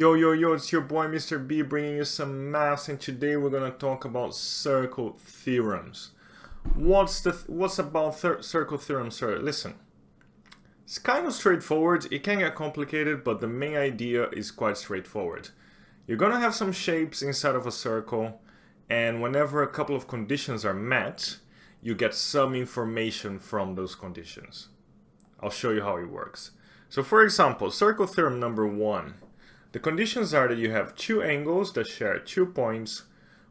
Yo, yo, yo, it's your boy Mr. B bringing you some maths, and today we're going to talk about circle theorems. What's about circle theorems, sir? Listen, it's kind of straightforward. It can get complicated, but the main idea is quite straightforward. You're going to have some shapes inside of a circle, and whenever a couple of conditions are met, you get some information from those conditions. I'll show you how it works. So for example, circle theorem number 1. The conditions are that you have two angles that share 2 points.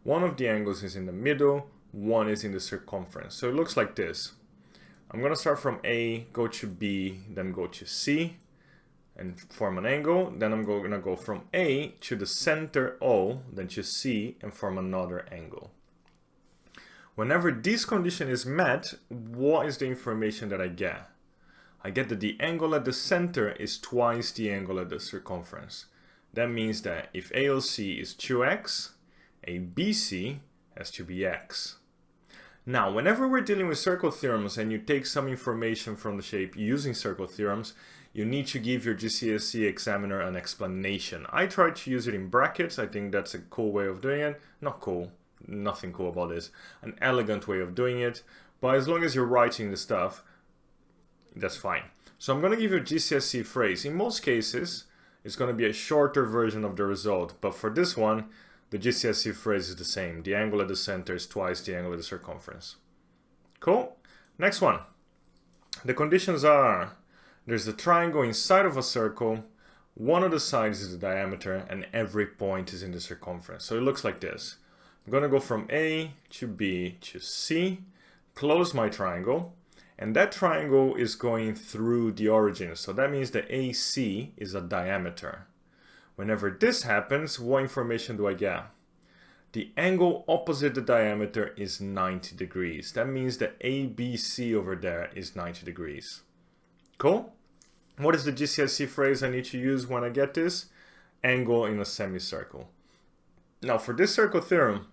One of the angles is in the middle, one is in the circumference. So it looks like this. I'm going to start from A, go to B, then go to C, and form an angle. Then I'm going to go from A to the center O, then to C, and form another angle. Whenever this condition is met, what is the information that I get? I get that the angle at the center is twice the angle at the circumference. That means that if AOC is 2x, ABC has to be x. Now, whenever we're dealing with circle theorems and you take some information from the shape using circle theorems, you need to give your GCSE examiner an explanation. I try to use it in brackets. I think that's a cool way of doing it. Not cool, nothing cool about this. An elegant way of doing it. But as long as you're writing the stuff, that's fine. So I'm going to give you a GCSE phrase. In most cases, it's going to be a shorter version of the result, but for this one, the GCSE phrase is the same. The angle at the center is twice the angle at the circumference. Cool? Next one. The conditions are, there's a triangle inside of a circle, one of the sides is the diameter, and every point is in the circumference. So it looks like this. I'm going to go from A to B to C, close my triangle, and that triangle is going through the origin, so that means the AC is a diameter. Whenever this happens, what information do I get? The angle opposite the diameter is 90 degrees. That means the ABC over there is 90 degrees. Cool? What is the GCSE phrase I need to use when I get this? Angle in a semicircle. Now for this circle theorem,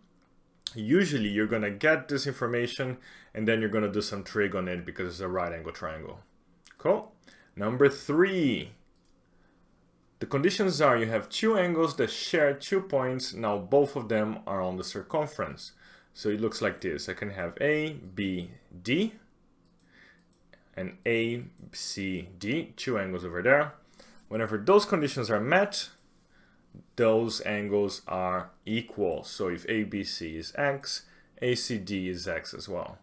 usually you're going to get this information and then you're going to do some trig on it because it's a right angle triangle. Cool. Number 3. The conditions are you have two angles that share 2 points. Now both of them are on the circumference. So it looks like this. I can have A, B, D and A, C, D. Two angles over there. Whenever those conditions are met, those angles are equal. So if ABC is x, ACD is x as well.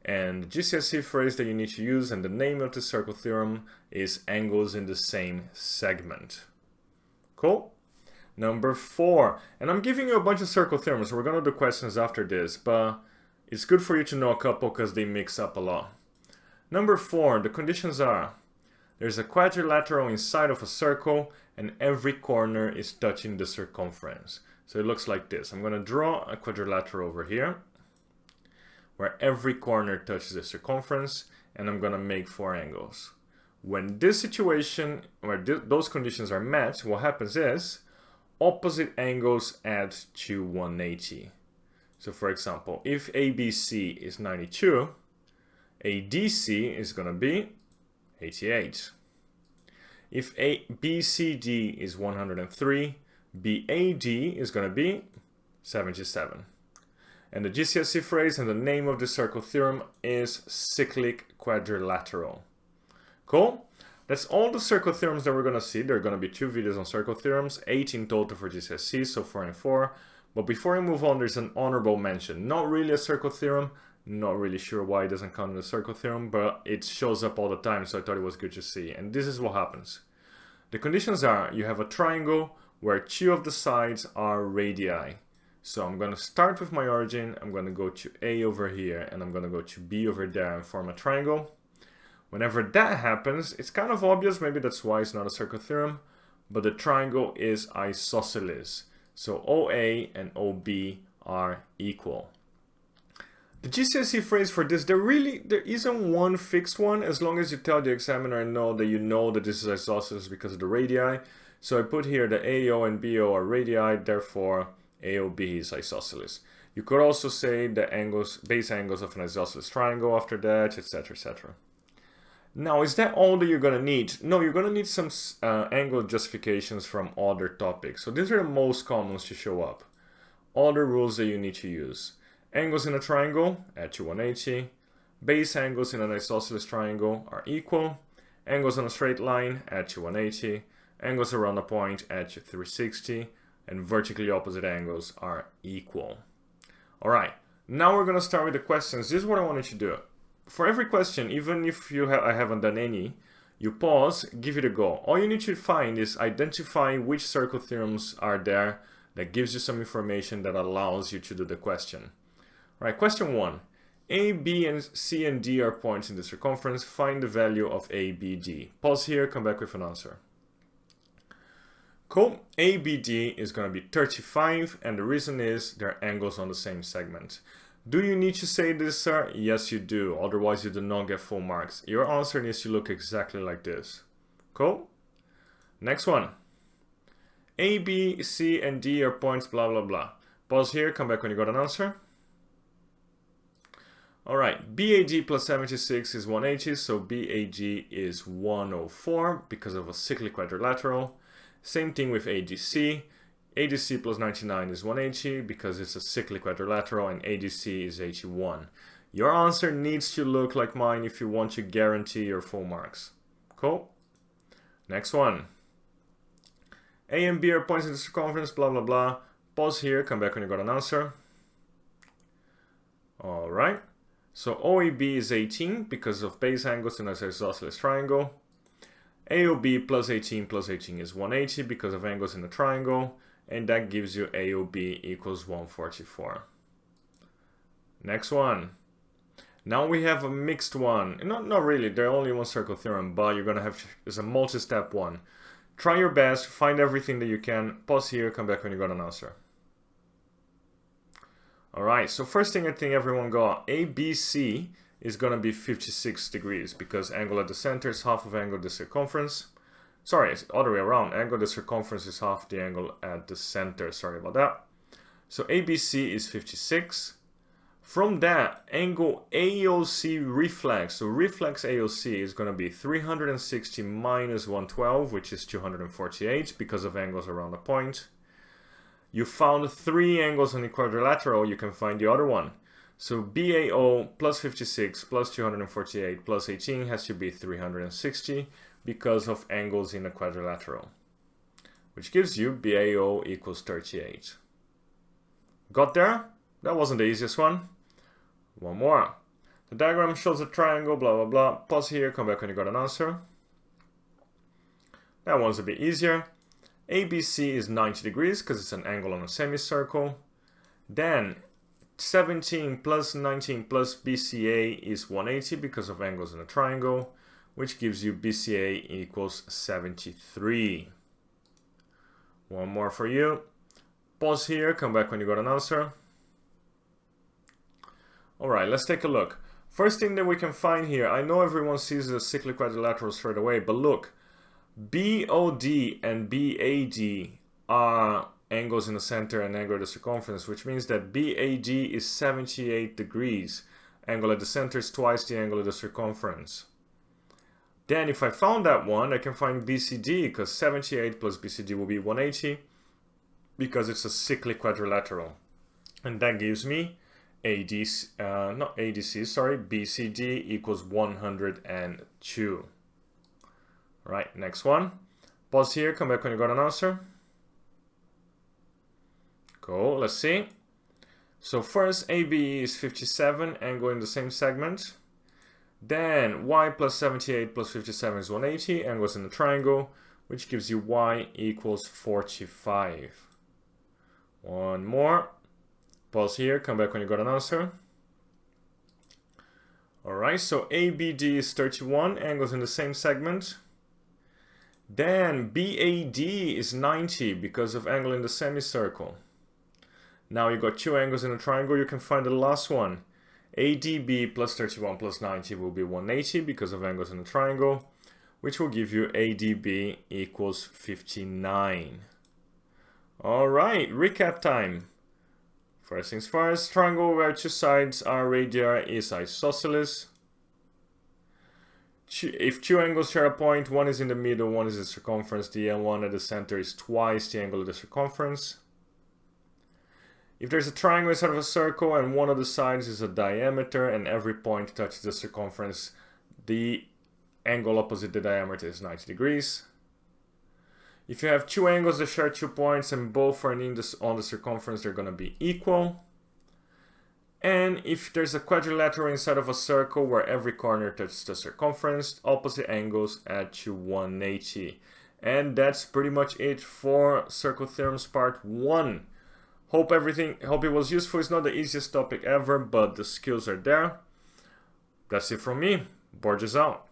And the GCSE phrase that you need to use and the name of the circle theorem is angles in the same segment. Cool? Number 4. And I'm giving you a bunch of circle theorems. We're going to do questions after this, but it's good for you to know a couple because they mix up a lot. Number 4, the conditions are there's a quadrilateral inside of a circle and every corner is touching the circumference. So it looks like this. I'm going to draw a quadrilateral over here where every corner touches the circumference, and I'm going to make 4 angles. When this situation, where those conditions are met, what happens is opposite angles add to 180. So for example, if ABC is 92, ADC is going to be 88. If BCD is 103, BAD is going to be 77. And the GCSE phrase and the name of the circle theorem is cyclic quadrilateral. Cool? That's all the circle theorems that we're going to see. There are going to be 2 videos on circle theorems, 8 in total for GCSE, so 4 and 4. But before I move on, there's an honorable mention. Not really a circle theorem. Not really sure why it doesn't count in the circle theorem, but it shows up all the time, so I thought it was good to see. And this is what happens. The conditions are you have a triangle where 2 of the sides are radii. So I'm going to start with my origin, I'm going to go to A over here, and I'm going to go to B over there and form a triangle. Whenever that happens, it's kind of obvious, maybe that's why it's not a circle theorem, but the triangle is isosceles. So OA and OB are equal. The GCSE phrase for this, there isn't one fixed one, as long as you tell the examiner that you know that this is isosceles because of the radii. So I put here the AO and BO are radii, therefore AOB is isosceles. You could also say the angles, base angles of an isosceles triangle after that, etc., etc. Now, is that all that you're going to need? No, you're going to need some angle justifications from other topics. So these are the most common to show up. Other rules that you need to use. Angles in a triangle add you 180. Base angles in an isosceles triangle are equal. Angles on a straight line add you 180. Angles around a point add you 360. And vertically opposite angles are equal. Alright, now we're going to start with the questions. This is what I want you to do. For every question, even if I haven't done any, you pause, give it a go. All you need to find is identify which circle theorems are there that gives you some information that allows you to do the question. All right, question 1. A, B, and C and D are points in the circumference. Find the value of A, B, D. Pause here, come back with an answer. Cool. A, B, D is going to be 35, and the reason is they're angles on the same segment. Do you need to say this, sir? Yes, you do. Otherwise, you do not get full marks. Your answer needs to look exactly like this. Cool? Next one. A, B, C, and D are points, blah, blah, blah. Pause here. Come back when you got an answer. All right. BAG plus 76 is 180, so BAG is 104 because of a cyclic quadrilateral. Same thing with ADC. ADC plus 99 is 180 because it's a cyclic quadrilateral, and ADC is 81. Your answer needs to look like mine if you want to guarantee your full marks. Cool? Next one. A and B are points in the circumference, blah, blah, blah. Pause here, come back when you got an answer. Alright. So OAB is 18 because of base angles in an isosceles triangle. AOB plus 18 is 180 because of angles in the triangle. And that gives you AOB equals 144. Next one. Now we have a mixed one. Not really, they're only one circle theorem, but you're gonna have, it's a multi-step one. Try your best, find everything that you can. Pause here, come back when you got an answer. Alright, so first thing I think everyone got, ABC is gonna be 56 degrees because angle at the center is half of angle at the circumference. Sorry, it's the other way around. Angle at the circumference is half the angle at the center. Sorry about that. So ABC is 56. From that, angle AOC reflex. So reflex AOC is going to be 360 minus 112, which is 248 because of angles around the point. You found 3 angles on the quadrilateral. You can find the other one. So BAO plus 56 plus 248 plus 18 has to be 360. Because of angles in a quadrilateral, which gives you BAO equals 38. Got there? That wasn't the easiest one. One more. The diagram shows a triangle, blah, blah, blah. Pause here, come back when you got an answer. That one's a bit easier. ABC is 90 degrees because it's an angle on a semicircle. Then 17 plus 19 plus BCA is 180 because of angles in a triangle, which gives you BCA equals 73. One more for you. Pause here, come back when you got an answer. Alright, let's take a look. First thing that we can find here, I know everyone sees the cyclic quadrilateral straight away, but look, BOD and BAD are angles in the center and angle at the circumference, which means that BAD is 78 degrees. Angle at the center is twice the angle at the circumference. Then if I found that one, I can find BCD because 78 plus BCD will be 180 because it's a cyclic quadrilateral. And that gives me BCD equals 102. Right, next one. Pause here, come back when you got an answer. Cool, let's see. So first, ABE is 57, angle in the same segment. Then y plus 78 plus 57 is 180, angles in the triangle, which gives you y equals 45. One more. Pause here, come back when you got an answer. Alright, so ABD is 31, angles in the same segment. Then BAD is 90 because of angle in the semicircle. Now you got 2 angles in a triangle, you can find the last one. ADB plus 31 plus 90 will be 180 because of angles in the triangle, which will give you ADB equals 59. Alright, recap time. First things first, triangle where 2 sides are radii is isosceles. if two angles share a point, one is in the middle, one is the circumference, the one at the center is twice the angle of the circumference. If there's a triangle inside of a circle and one of the sides is a diameter and every point touches the circumference, the angle opposite the diameter is 90 degrees. If you have two angles that share 2 points and both are on the circumference, they're going to be equal. And if there's a quadrilateral inside of a circle where every corner touches the circumference, opposite angles add to 180. And that's pretty much it for circle theorems part 1. Hope it was useful. It's not the easiest topic ever, but the skills are there. That's it from me. Borges out.